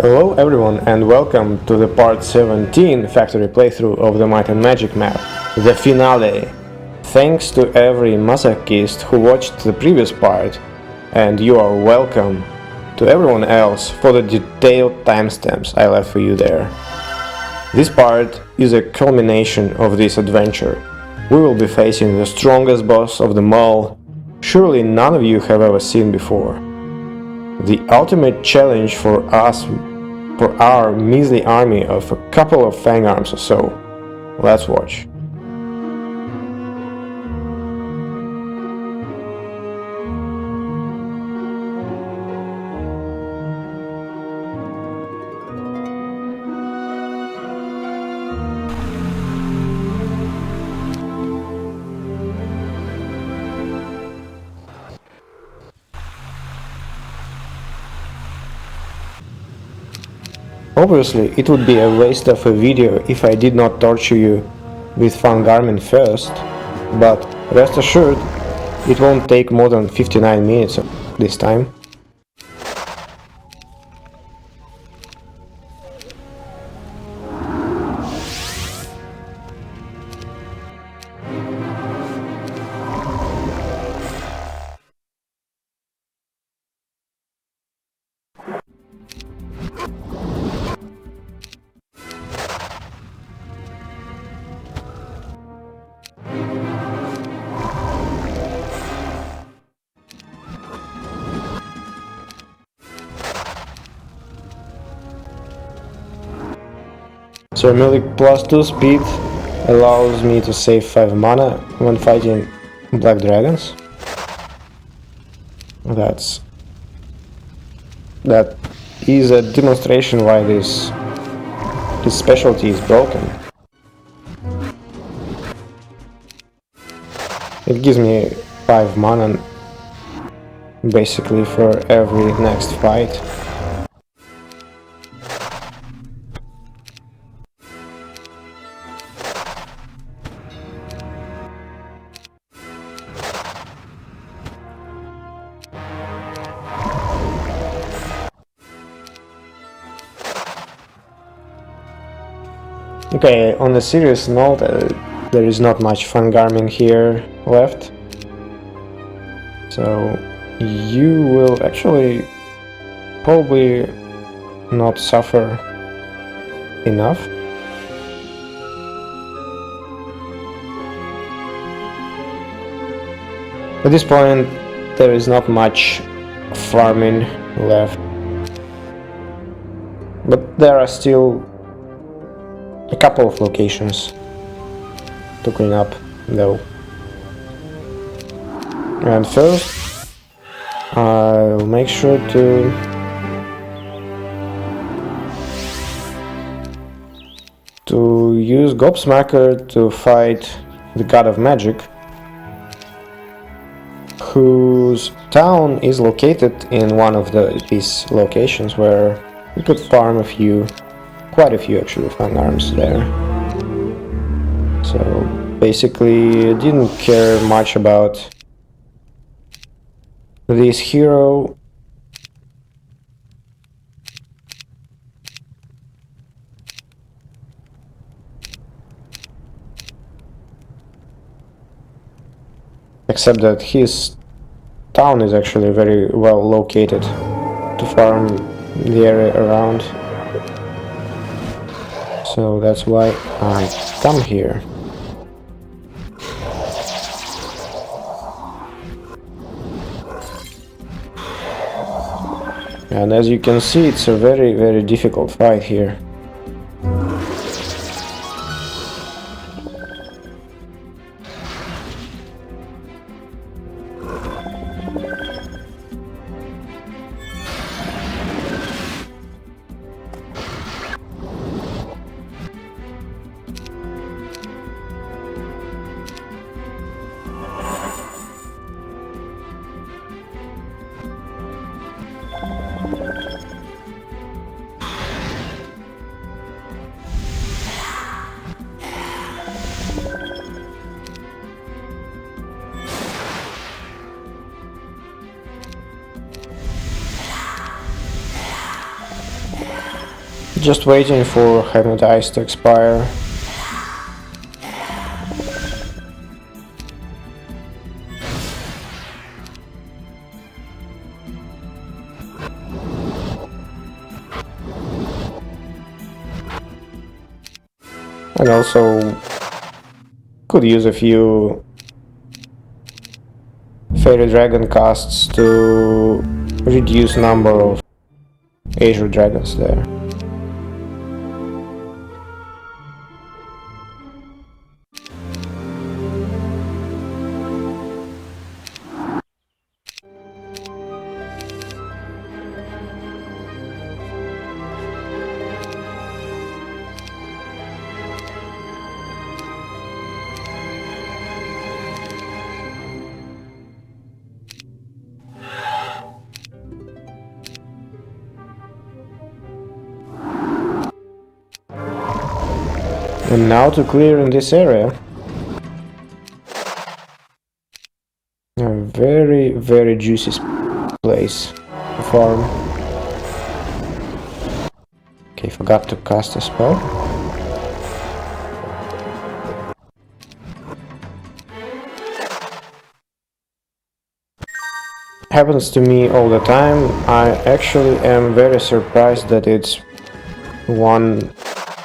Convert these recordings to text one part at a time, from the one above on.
Hello everyone and welcome to the part 17 factory playthrough of the Might and Magic map, the finale. Thanks to every masochist who watched the previous part, and you are welcome to everyone else for the detailed timestamps I left for you there. This part is a culmination of this adventure. We will be facing the strongest boss of them all, surely none of you have ever seen before. The ultimate challenge for us, for our measly army of a couple of fangarms or so. Let's watch. Obviously, it would be a waste of a video if I did not torture you with Fangarming first, but rest assured, it won't take more than 59 minutes this time. Cermelic plus 2 speed allows me to save 5 mana when fighting black dragons. That is a demonstration why this specialty is broken. It gives me 5 mana basically for every next fight. Okay, on a serious note, there is not much Fangarming here left, so you will actually probably not suffer enough. At this point, there is not much farming left, but there are still a couple of locations to clean up, though. And first, I'll make sure to use Gobsmacker to fight the God of Magic, whose town is located in one of these locations where you could farm quite a few actually fangarms there. So basically, I didn't care much about this hero. Except that his town is actually very well located to farm the area around. So that's why I come here. And as you can see, it's a very difficult fight here. Just waiting for Hypnotize to expire. And also could use a few Fairy Dragon casts to reduce number of Azure Dragons there. And now to clear in this area. A very, very juicy place to farm. Okay, forgot to cast a spell. Happens to me all the time. I actually am very surprised that it's one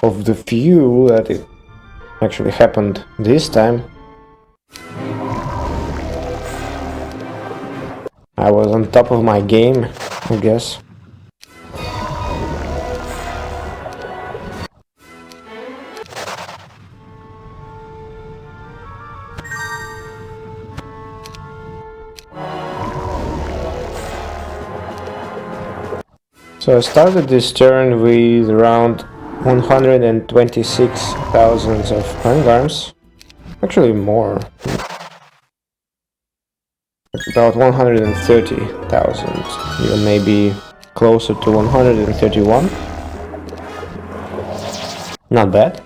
of the few that it actually happened this time. I was on top of my game, I guess. So I started this turn with around 126,000 of Fangarms. Actually more. About 130,000. Even maybe closer to 131. Not bad.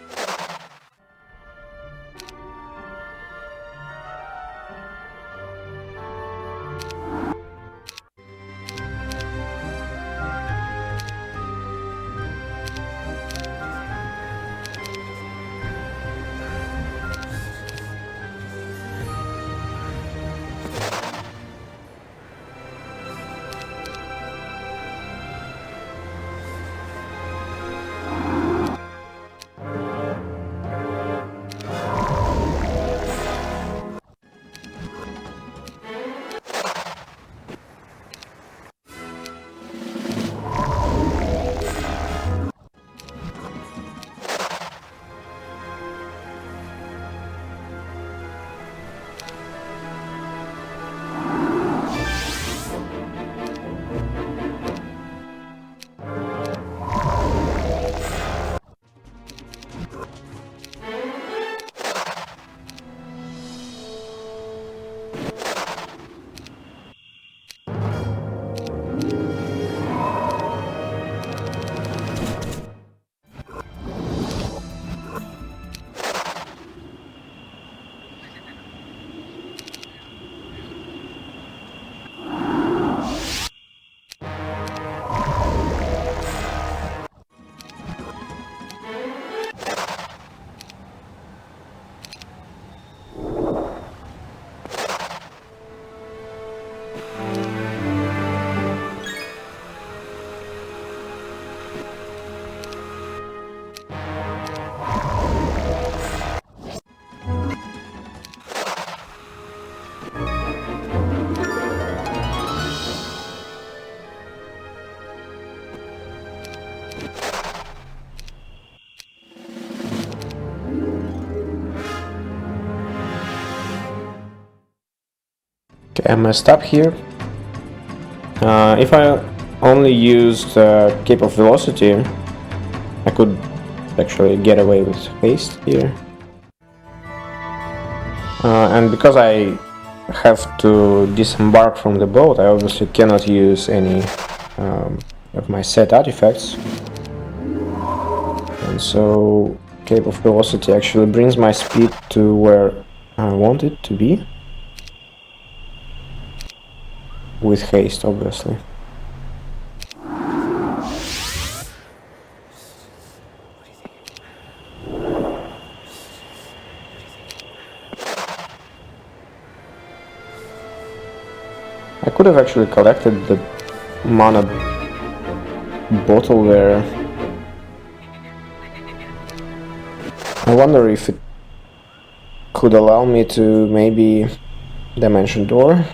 Okay, I messed up here. If I only used Cape of Velocity, I could actually get away with haste here. And because I have to disembark from the boat, I obviously cannot use any of my set artifacts. And so Cape of Velocity actually brings my speed to where I want it to be. With haste, obviously. could have actually collected the mana bottle there. I wonder if it could allow me to maybe dimension door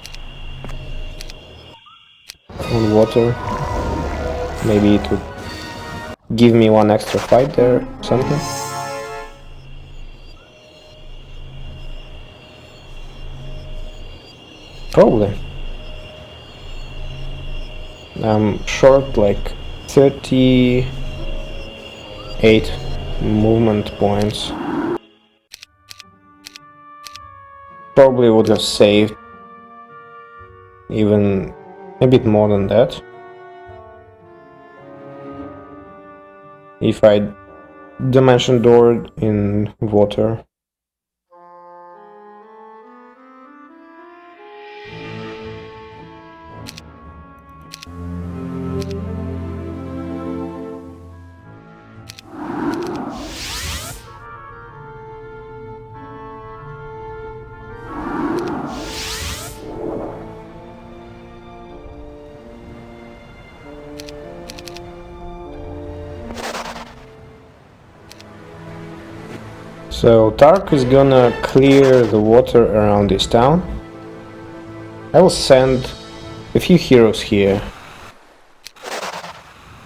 on water. Maybe it would give me one extra fight there, something. Probably. I'm short like 38 movement points. Probably would have saved even a bit more than that if I dimension doored in water. So Tark is gonna clear the water around this town. I will send a few heroes here,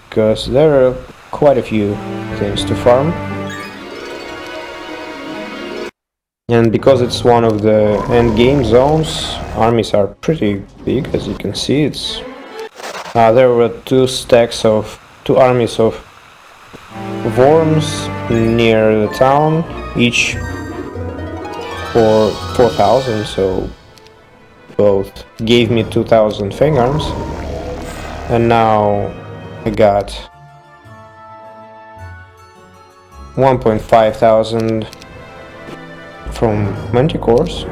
because there are quite a few things to farm. And because it's one of the endgame zones, armies are pretty big, as you can see. There were two armies of worms near the town, each for 4,000, so both gave me 2,000 Fangarms, and now I got 1,500 from Manticores.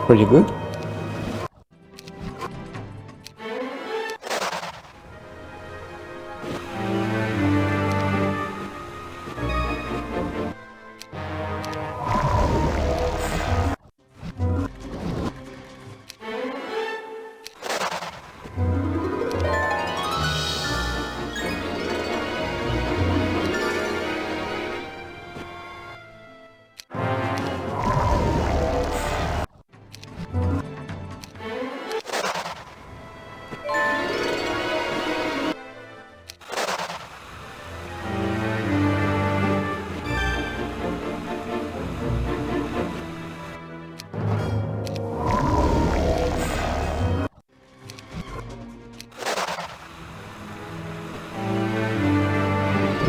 Pretty good.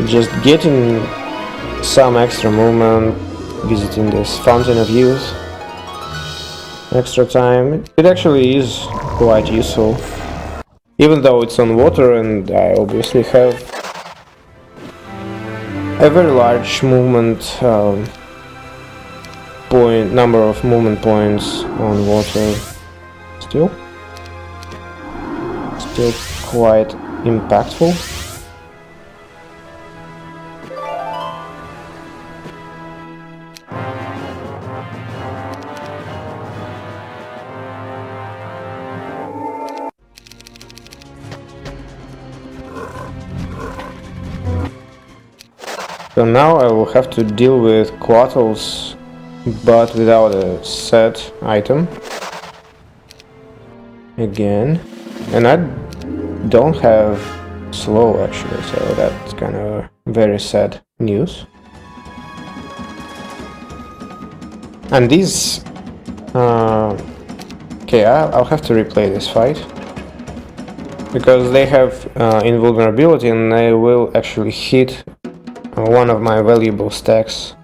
Just getting some extra movement, visiting this Fountain of Youth, extra time, it actually is quite useful. Even though it's on water and I obviously have a very large number of movement points on water, still quite impactful. So now I will have to deal with Quattles, but without a set item. Again. And I don't have slow actually, so that's kind of very sad news. And these... okay, I'll have to replay this fight. Because they have invulnerability and they will actually hit one of my valuable stacks.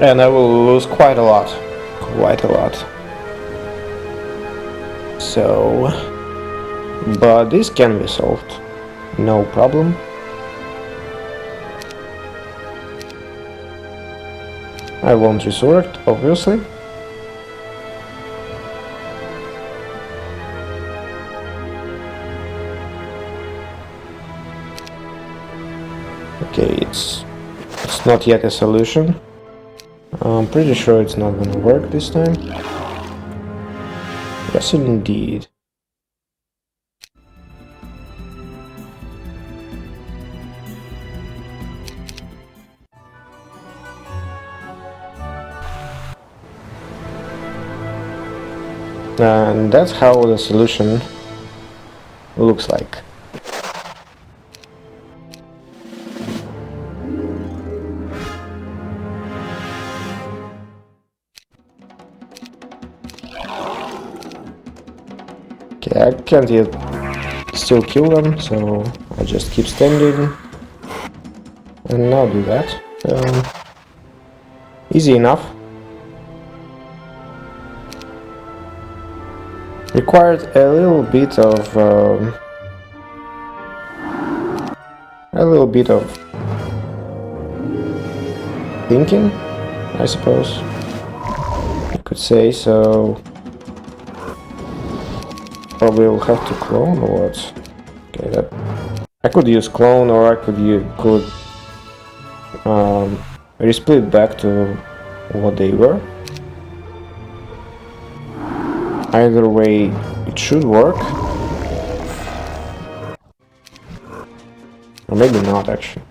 And I will lose quite a lot. So... but this can be solved. No problem. I won't resurrect, obviously. Okay, it's not yet a solution. I'm pretty sure it's not gonna work this time. Yes, indeed. And that's how the solution looks like. Okay, I can't yet still kill them, so I just keep standing and now do that. Easy enough. Required a little bit of thinking, I suppose you could say. So probably will have to clone or what? Okay, that I could use clone, or I could resplit back to what they were. Either way, it should work. Or maybe not, actually.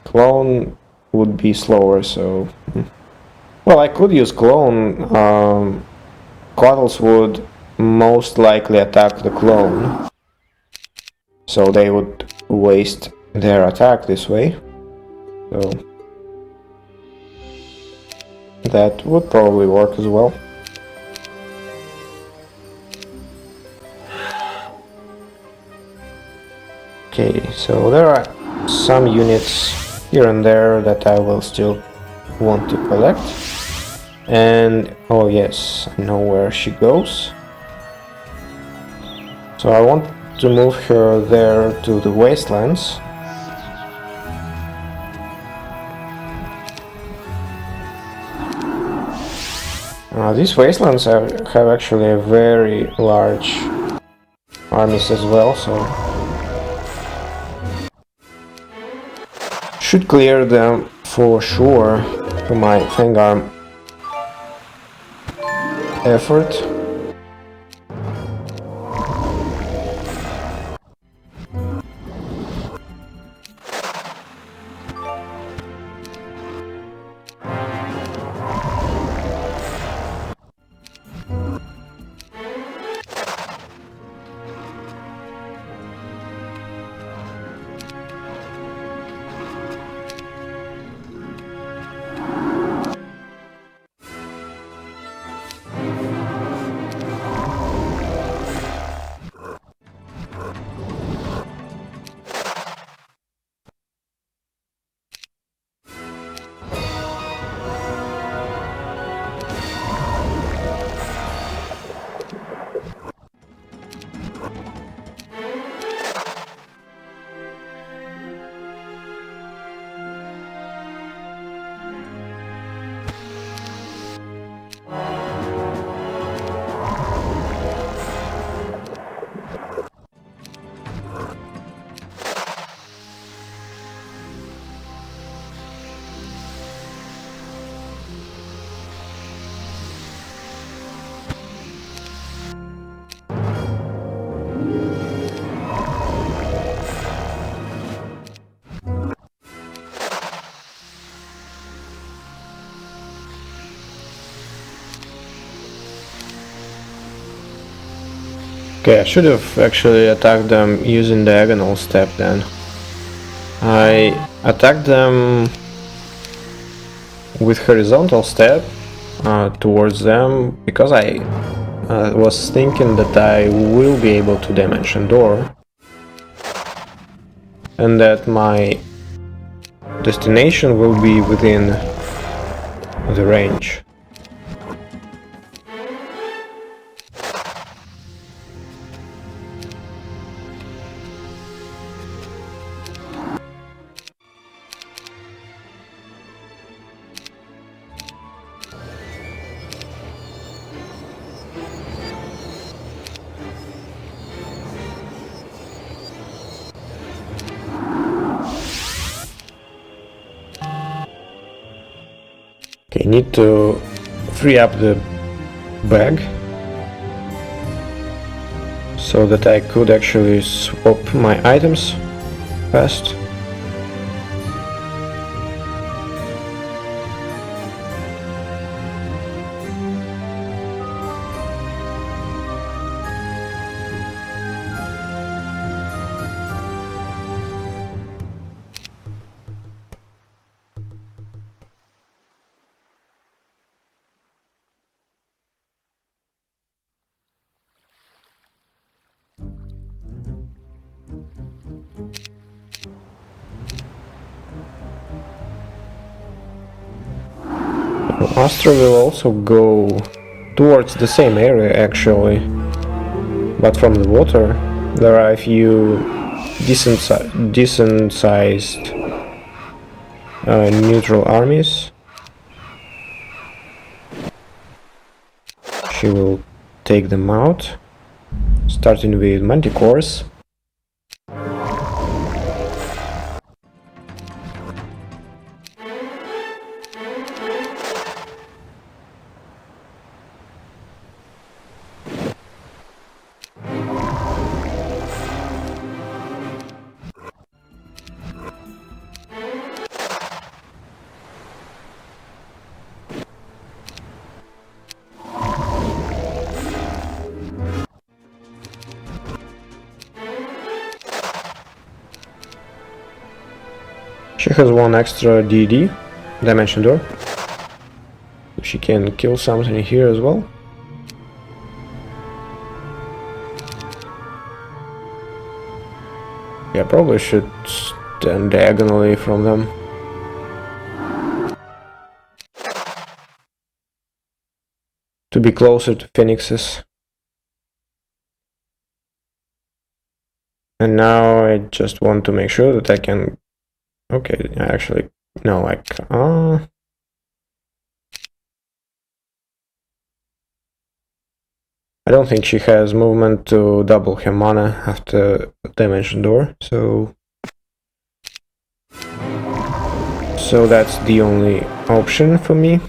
Clone would be slower, so... Well, I could use clone. Cottles would most likely attack the clone. So they would waste their attack this way. So... that would probably work as well. Okay, so there are some units here and there that I will still want to collect. And oh yes, I know where she goes. So I want to move her there to the wastelands. These wastelands have actually a very large armies as well, so should clear them for sure for my Fangarm effort. Okay, I should have actually attacked them using diagonal step then. I attacked them with horizontal step towards them because I was thinking that I will be able to damage Pandora and that my destination will be within the range. I need to free up the bag so that I could actually swap my items fast. Astra will also go towards the same area actually, but from the water. There are a few decent sized neutral armies. She will take them out, starting with manticores. She has one extra DD, Dimension Door. She can kill something here as well. Yeah, probably should stand diagonally from them. To be closer to Phoenixes. And now I just want to make sure that I can... Okay, actually, no, I can't. I don't think she has movement to double her mana after Dimension Door, so that's the only option for me.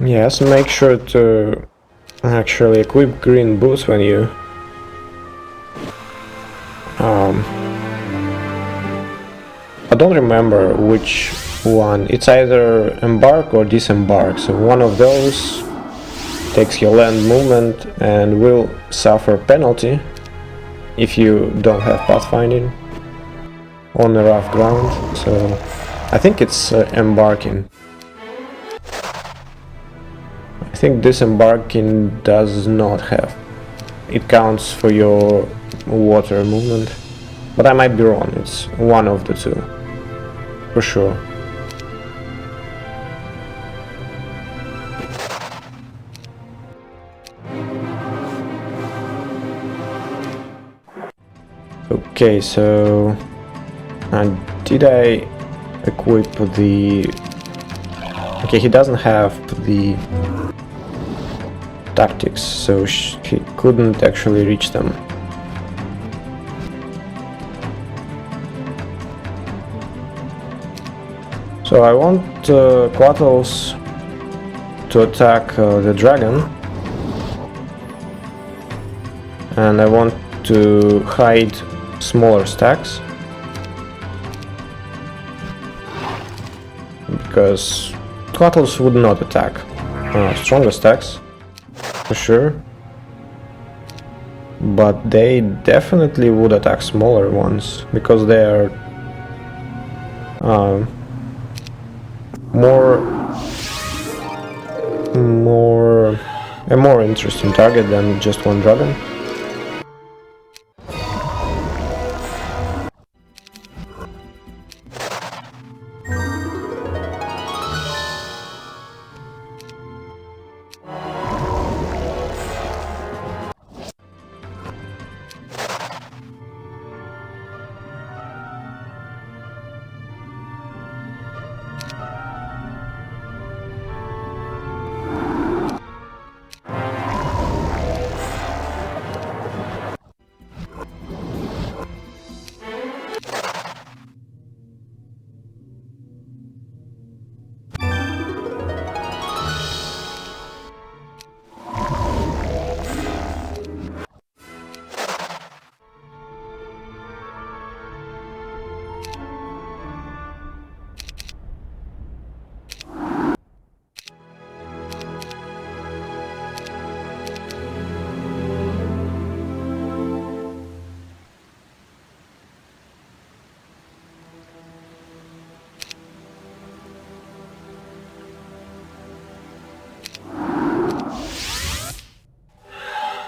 Yes, make sure to actually equip green boots when you I don't remember which one. It's either embark or disembark, so one of those takes your land movement and will suffer penalty if you don't have pathfinding on the rough ground. So I think it's embarking. I think disembarking does not have. It counts for your water movement, but I might be wrong. It's one of the two, for sure. Okay, so did I equip the... Okay, he doesn't have the tactics, so he couldn't actually reach them. So I want Quattles to attack the dragon, and I want to hide smaller stacks, because Quattles would not attack stronger stacks, for sure. but they definitely would attack smaller ones because they are a more interesting target than just one dragon.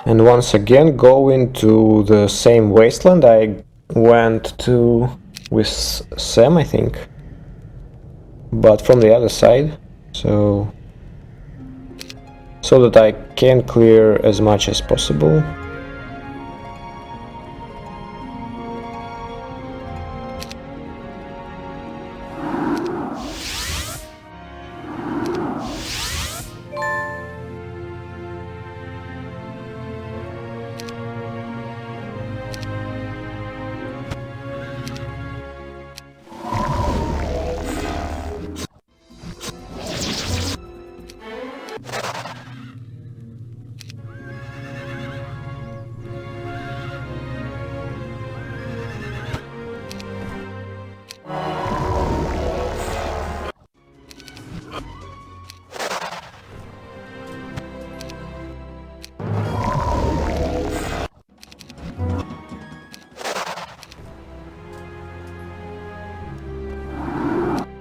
And once again, going to the same wasteland I went to with Sam, I think, but from the other side, so that I can clear as much as possible.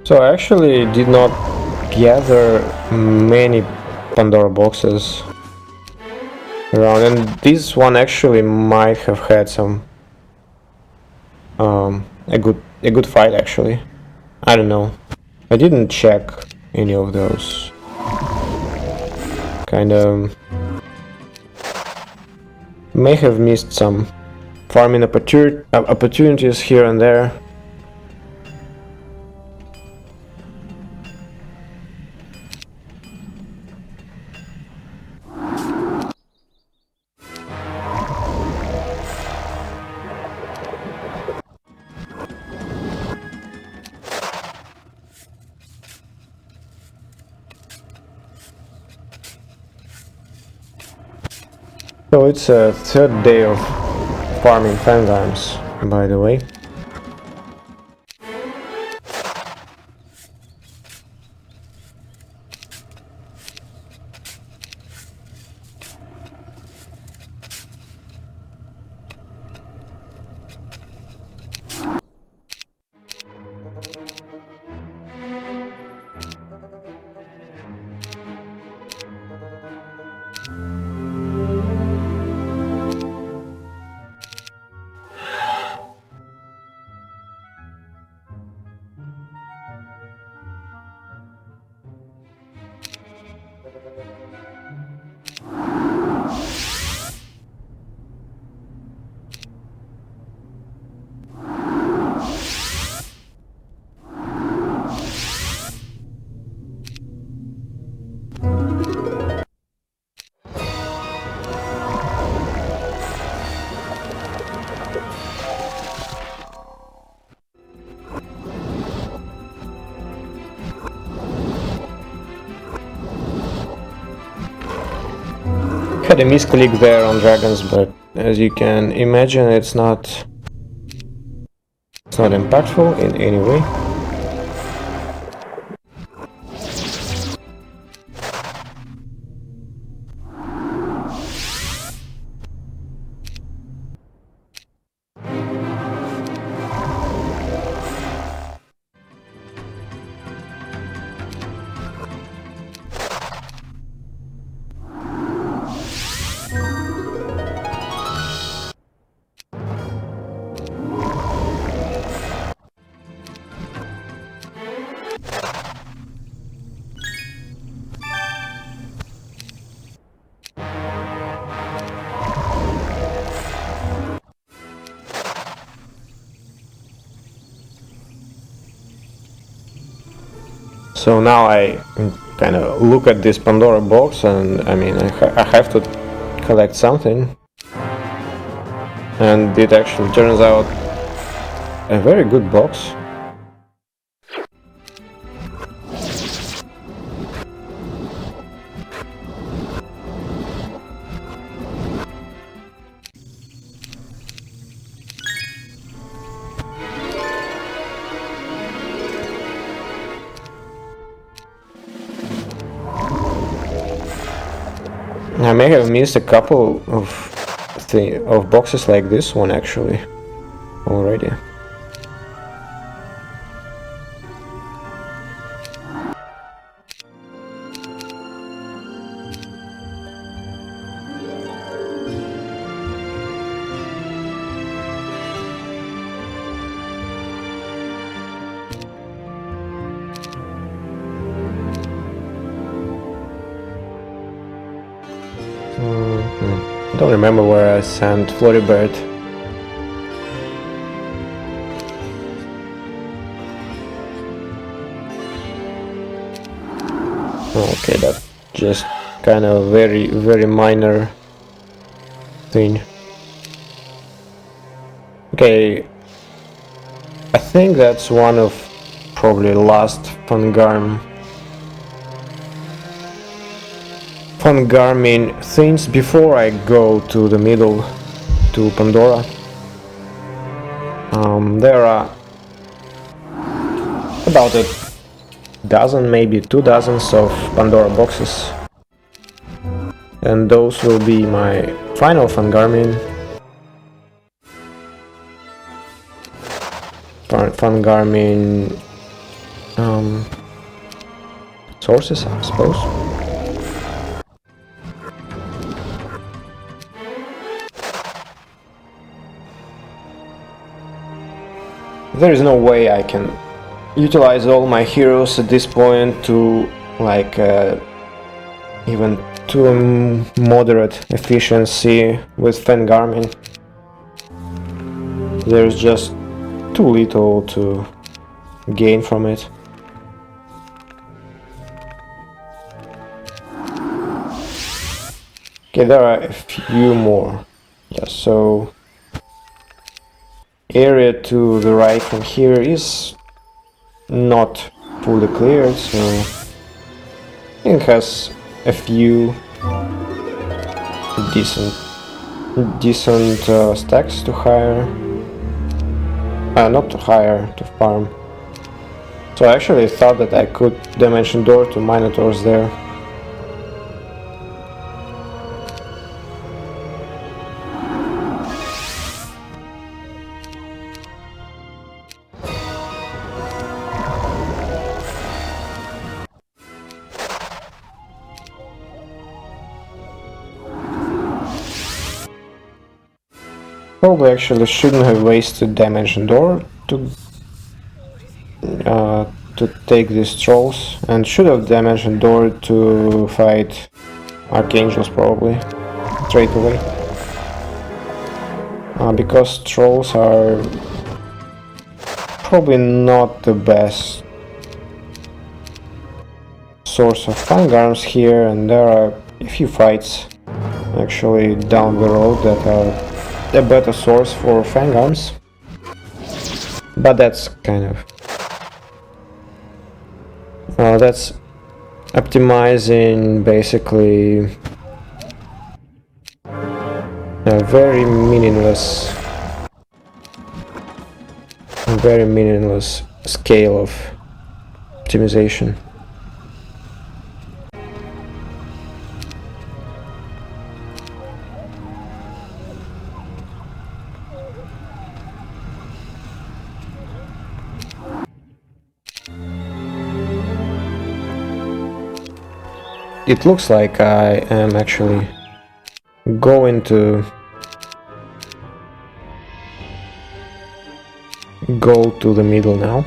So I actually did not gather many Pandora boxes around, and this one actually might have had some a good fight actually. I don't know. I didn't check any of those. Kinda may have missed some farming opportunities here and there. So it's a third day of farming Fangarms, by the way. Had a misclick there on dragons, but as you can imagine, it's not impactful in any way. So now I kind of look at this Pandora box, and I mean I have to collect something, and it actually turns out a very good box. I may have missed a couple of boxes like this one actually already. I don't remember where I sent Floribird. Okay, that's just kind of very minor thing. Okay, I think that's one of probably last Fangarming things before I go to the middle to Pandora. There are about a dozen, maybe 2 dozens of Pandora boxes, and those will be my final Fangarming sources, I suppose. There is no way I can utilize all my heroes at this point to like even to a moderate efficiency with Fangarming. There's just too little to gain from it. Okay, there are a few more. Yeah, so area to the right from here is not fully cleared, so it has a few decent stacks to hire. Not to hire, to farm. So I actually thought that I could dimension door to Minotaurs there. Probably actually shouldn't have wasted Dimension Door to take these trolls, and should have Dimension Door to fight Archangels probably straight away. Because trolls are probably not the best source of Fangarms here, and there are a few fights actually down the road that are a better source for Fangarms, but that's kind of that's optimizing basically a very meaningless scale of optimization. It looks like I am actually going to go to the middle now.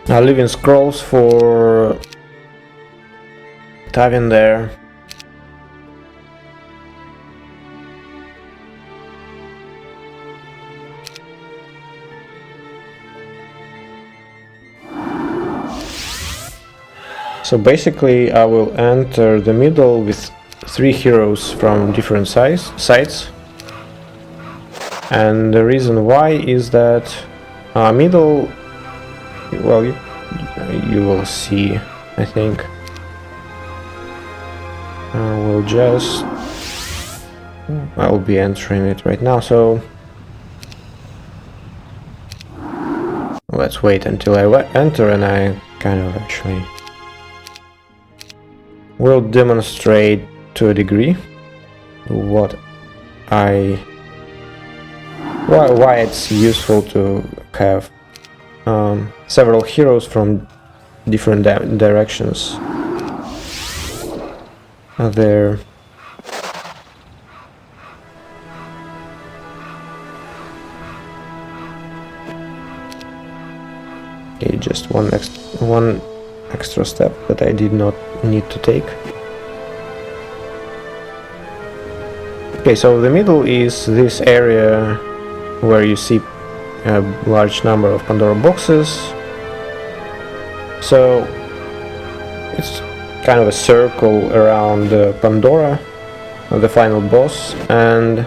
Leaving scrolls for Tavin there. So basically I will enter the middle with 3 heroes from different sides. And the reason why is that middle, well, you will see, I think. I'll be entering it right now, so let's wait until I enter, and I kind of actually will demonstrate to a degree why it's useful to have several heroes from different directions there. Okay, just one extra step that I did not need to take. Okay, so the middle is this area where you see a large number of Pandora boxes. So it's kind of a circle around Pandora, the final boss, and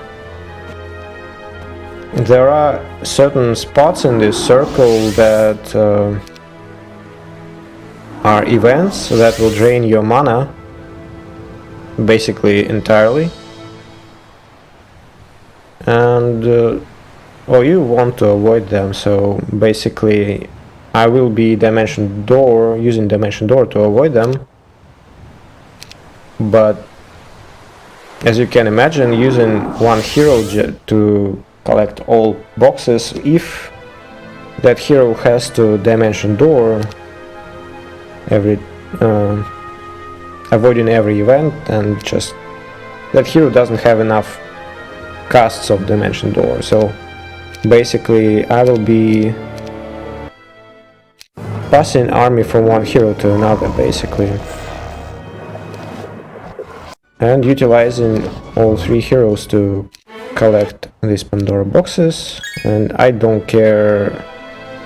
there are certain spots in this circle that are events that will drain your mana basically entirely, and you want to avoid them. So basically I will be using Dimension Door to avoid them, but as you can imagine, using one hero to collect all boxes, if that hero has to Dimension Door avoiding every event, and just that hero doesn't have enough casts of Dimension Door. So basically I will be passing army from one hero to another basically, and utilizing all 3 heroes to collect these Pandora boxes. And I don't care,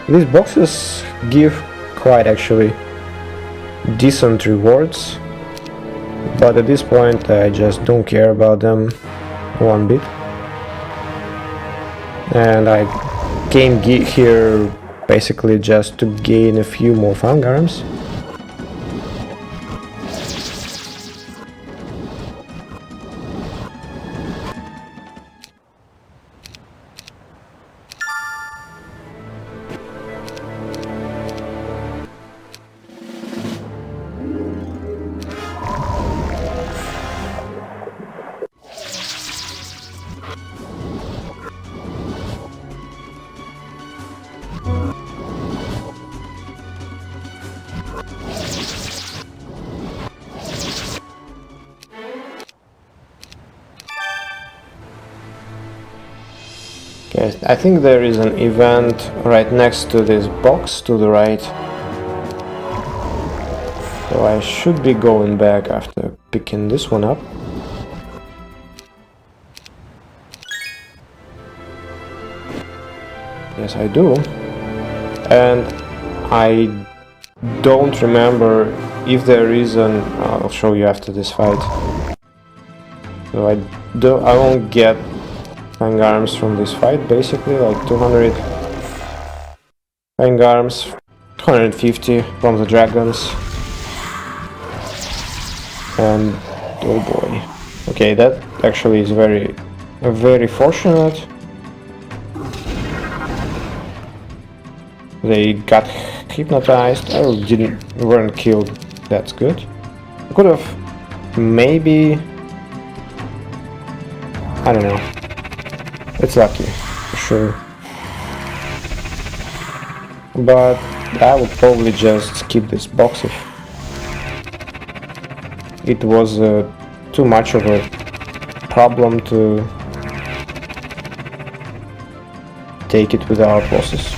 these boxes give quite actually decent rewards, but at this point I just don't care about them one bit, and I came here basically just to gain a few more Fangarms. Okay, I think there is an event right next to this box to the right, so I should be going back after picking this one up. Yes, I do. And I don't remember if there is an... I'll show you after this fight. So I won't get Fangarms from this fight, basically, like 200 Fangarms, 250 from the dragons. And oh boy. Okay, that actually is very fortunate. They got hypnotized. Weren't killed. That's good. I could have maybe... I don't know. It's lucky, for sure. But I would probably just skip this box if it was too much of a problem to take it without bosses.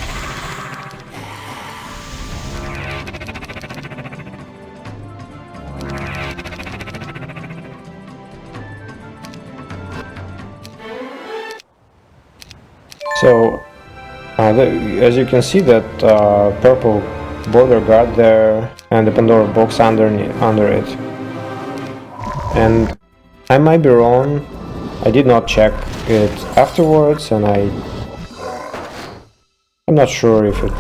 as you can see, that purple border guard there and the Pandora box under it. And I might be wrong. I did not check it afterwards, and I'm not sure if it.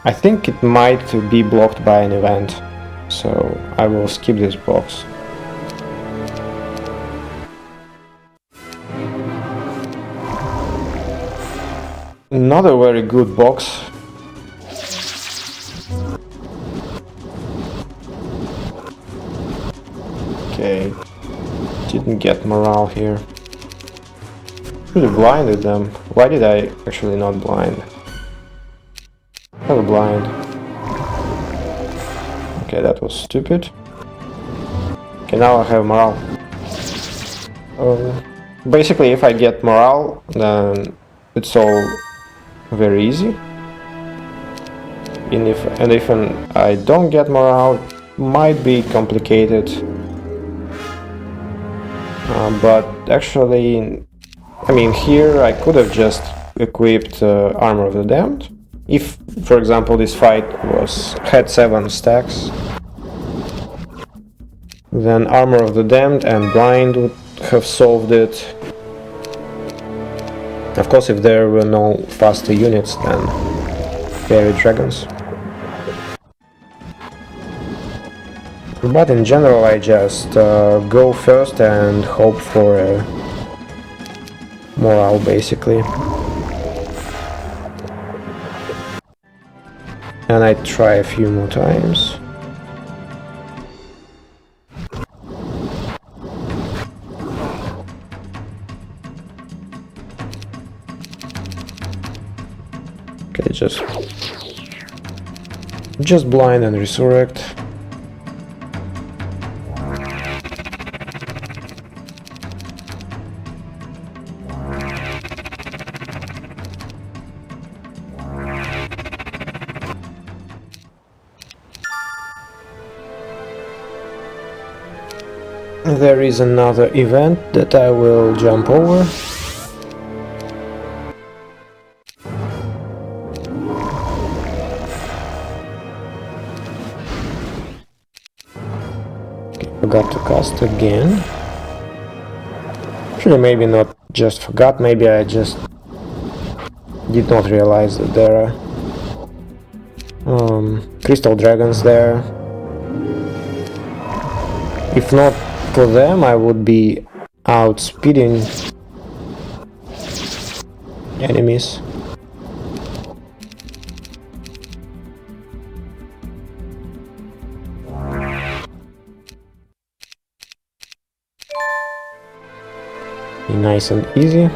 I think it might be blocked by an event, so I will skip this box. Not a very good box. Okay, didn't get morale here. Should have blinded them. Why did I actually not blind? Have a blind. Okay, that was stupid. Okay, now I have morale. Basically, if I get morale, then it's all very easy. And if I don't get morale, it might be complicated. But actually, I mean, here I could have just equipped Armor of the Damned. If, for example, this fight had 7 stacks, then Armor of the Damned and Blind would have solved it. Of course, if there were no faster units than Fairy Dragons. But in general, I just go first and hope for a morale, basically. And I try a few more times. Okay, just blind and resurrect. There is another event that I will jump over. Okay, forgot to cast again. Actually, maybe not just forgot, maybe I just did not realize that there are crystal dragons there. If not for them, I would be outspeeding enemies. Be nice and easy.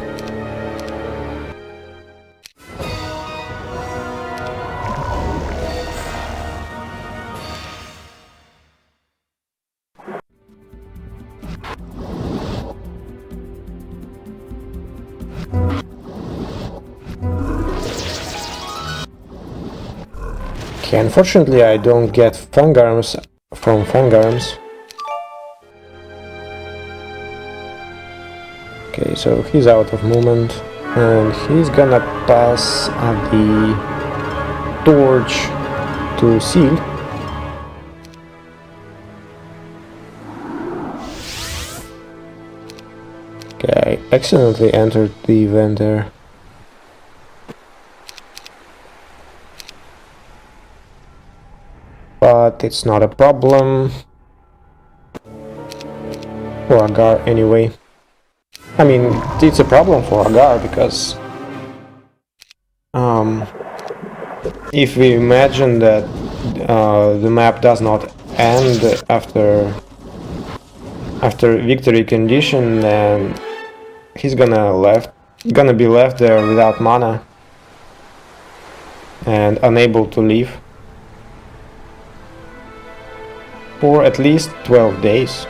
Okay, unfortunately I don't get Fangarms from Fangarms. Okay, so he's out of movement and he's gonna pass the torch to Seal. Okay, I accidentally entered the event there. But it's not a problem for Agar anyway. I mean, it's a problem for Agar because if we imagine that the map does not end after victory condition, then he's gonna be left there without mana and unable to leave for at least 12 days.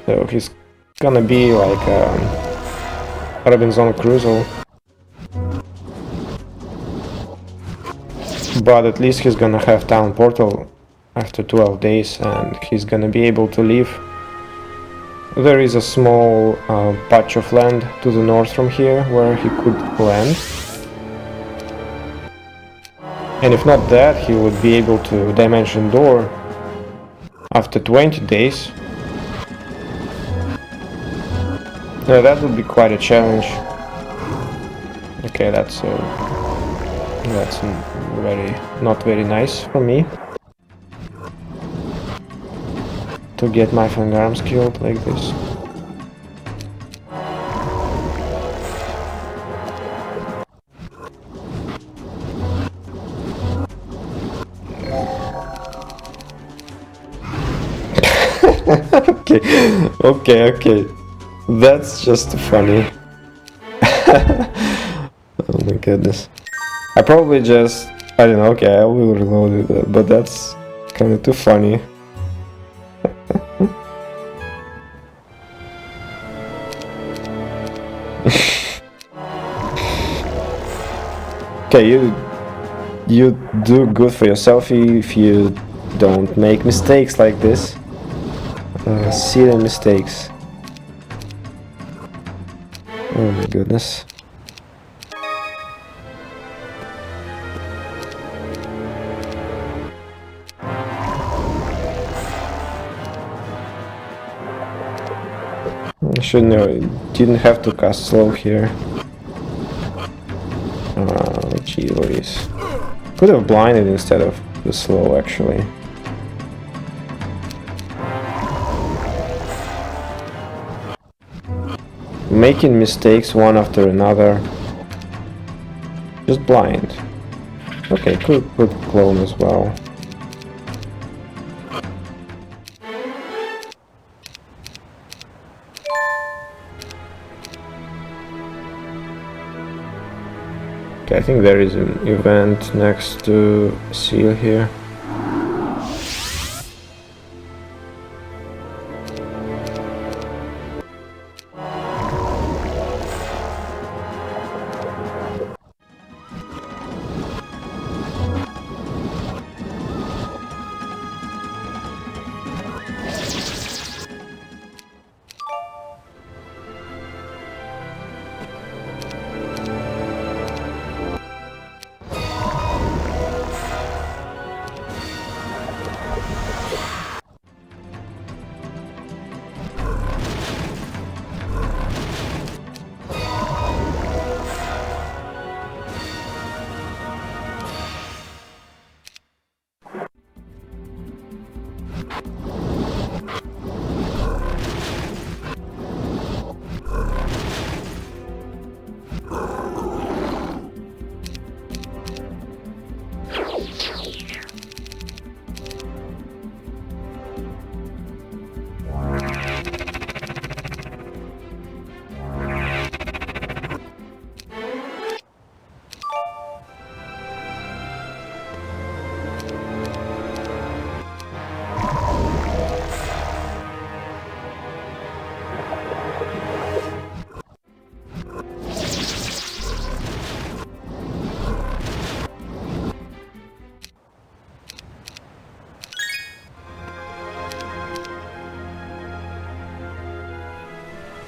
So he's gonna be like Robinson Crusoe. But at least he's gonna have Town Portal after 12 days and he's gonna be able to leave there is a small patch of land to the north from here where he could land. And if not that, he would be able to dimension door after 20 days. Now that would be quite a challenge. Okay, that's not very nice for me to get my Fangarm skilled like this. Okay. That's just funny. Oh my goodness. I probably just... I don't know, okay, I will reload it, but that's kind of too funny. Okay, you do good for yourself if you don't make mistakes like this. Silly mistakes. Oh my goodness. I should know, didn't have to cast slow here. Gee Louise. Could have blinded instead of the slow actually. Making mistakes one after another. Just blind. Okay, could put clone as well. Okay, I think there is an event next to Seal here.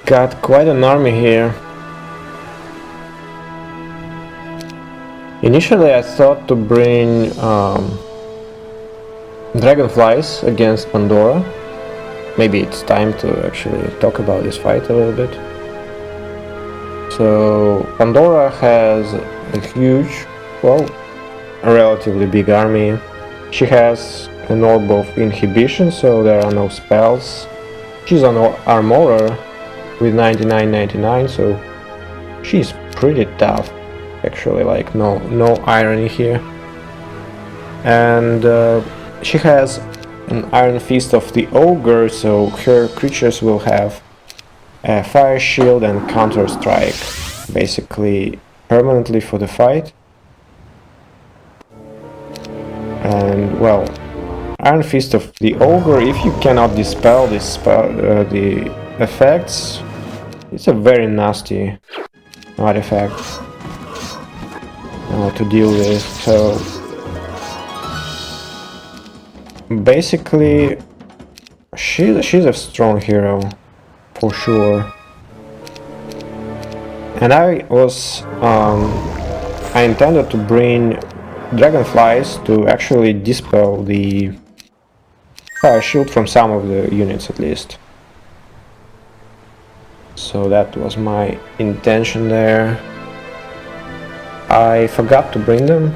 Got quite an army here. Initially I thought to bring dragonflies against Pandora. Maybe it's time to actually talk about this fight a little bit. So Pandora has a huge, well, a relatively big army. She has an orb of inhibition, so there are no spells. She's an armorer with 99/99, so she's pretty tough actually, like no irony here. And she has an Iron Fist of the Ogre, so her creatures will have a fire shield and counter strike basically permanently for the fight. And well, Iron Fist of the Ogre, if you cannot dispel this spell, the effects, it's a very nasty artifact to deal with. So basically she's a strong hero. for sure. And I intended to bring dragonflies to actually dispel the fire shield from some of the units at least. So that was my intention there. I forgot to bring them.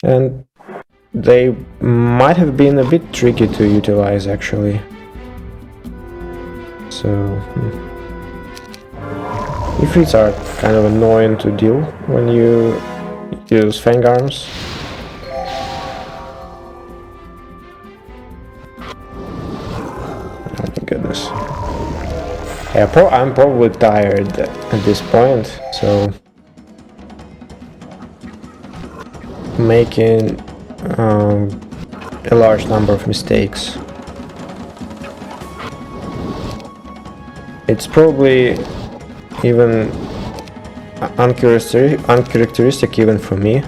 And they might have been a bit tricky to utilize actually. So Ifrits are kind of annoying to deal when you use Fangarms. Oh my goodness. Yeah, I'm probably tired at this point, so making a large number of mistakes. It's probably even uncharacteristic even for me.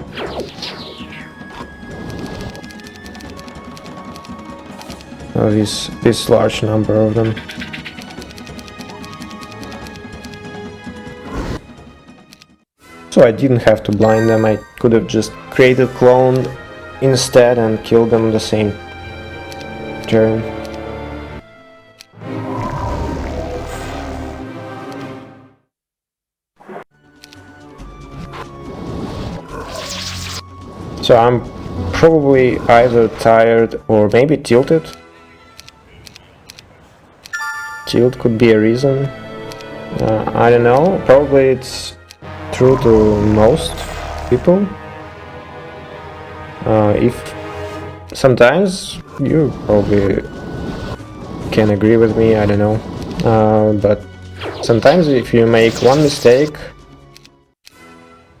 This large number of them. So I didn't have to blind them, I could have just created clone instead and killed them the same turn. So I'm probably either tired or maybe tilted. Tilt could be a reason. I don't know, probably it's true to most people. If sometimes you probably can agree with me, I don't know. But sometimes if you make one mistake,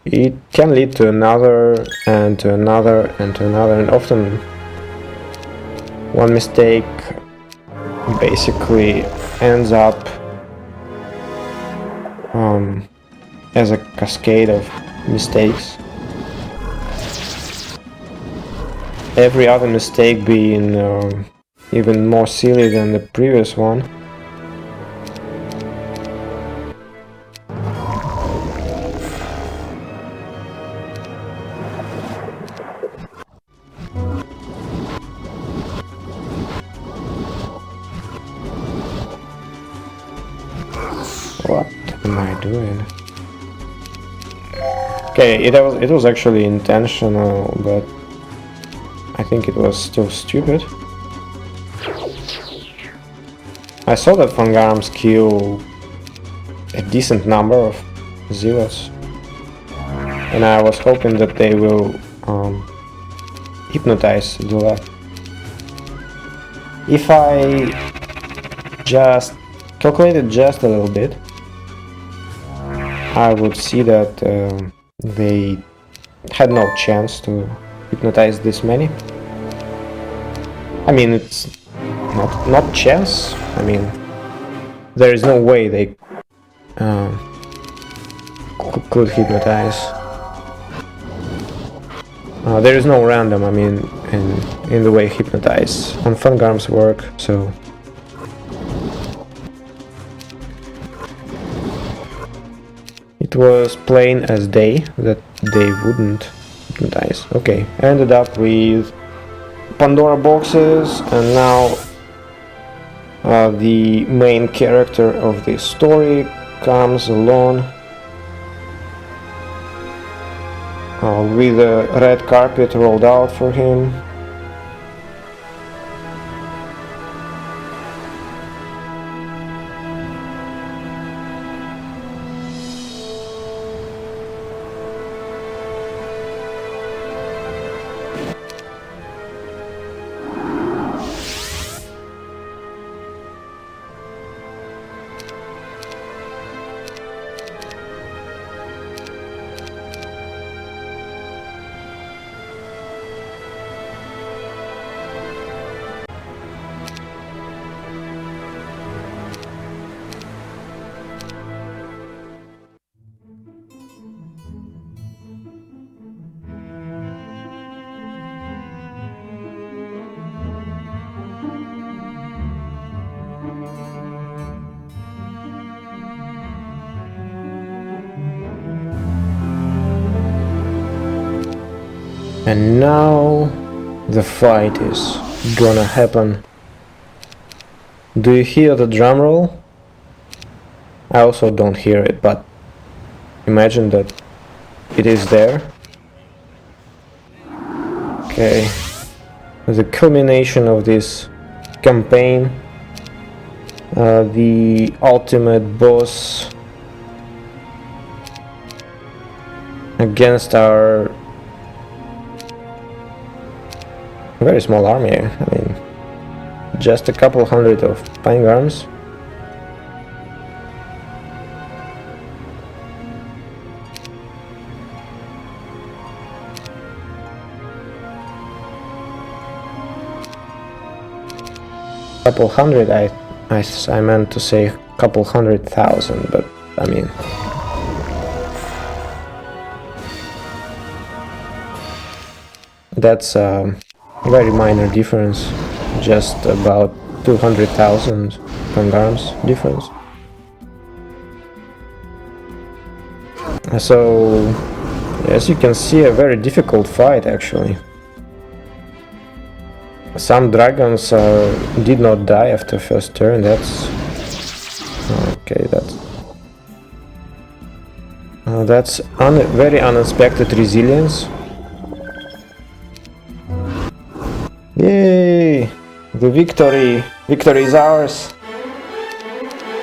it can lead to another and to another and to another, and often one mistake basically ends up as a cascade of mistakes. Every other mistake being even more silly than the previous one. What am I doing? Okay, it was actually intentional, but I think it was still stupid. I saw that Fangarms kill a decent number of zealots, and I was hoping that they will hypnotize Dula. If I just calculated just a little bit, I would see that they had no chance to hypnotize this many. I mean, it's not chance. I mean, there is no way they could hypnotize. There is no random. I mean, in the way hypnotize on Fangarms work. So it was plain as day that they wouldn't hypnotize. Okay, ended up with Pandora boxes, and now the main character of this story comes along with a red carpet rolled out for him. And now the fight is gonna happen. Do you hear the drum roll? I also don't hear it, but imagine that it is there. Okay, the culmination of this campaign, the ultimate boss against our very small army. I mean, just a couple hundred of Fangarms. Couple hundred, I meant to say couple 100,000, but I mean, that's a very minor difference, just about 200,000 Fangarms difference. So, as you can see, a very difficult fight actually. Some dragons did not die after first turn. That's okay. That's very unexpected resilience. Yay! The victory! Victory is ours!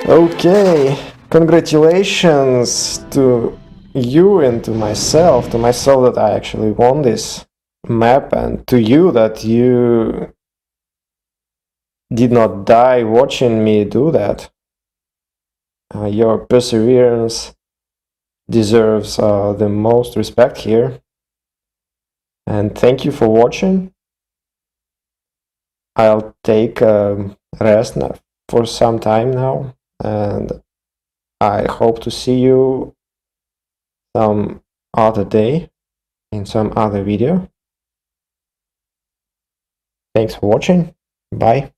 Okay, congratulations to you and to myself that I actually won this map, and to you that you did not die watching me do that. Your perseverance deserves the most respect here, and thank you for watching. I'll take a rest now for some time now, and I hope to see you some other day in some other video. Thanks for watching. Bye.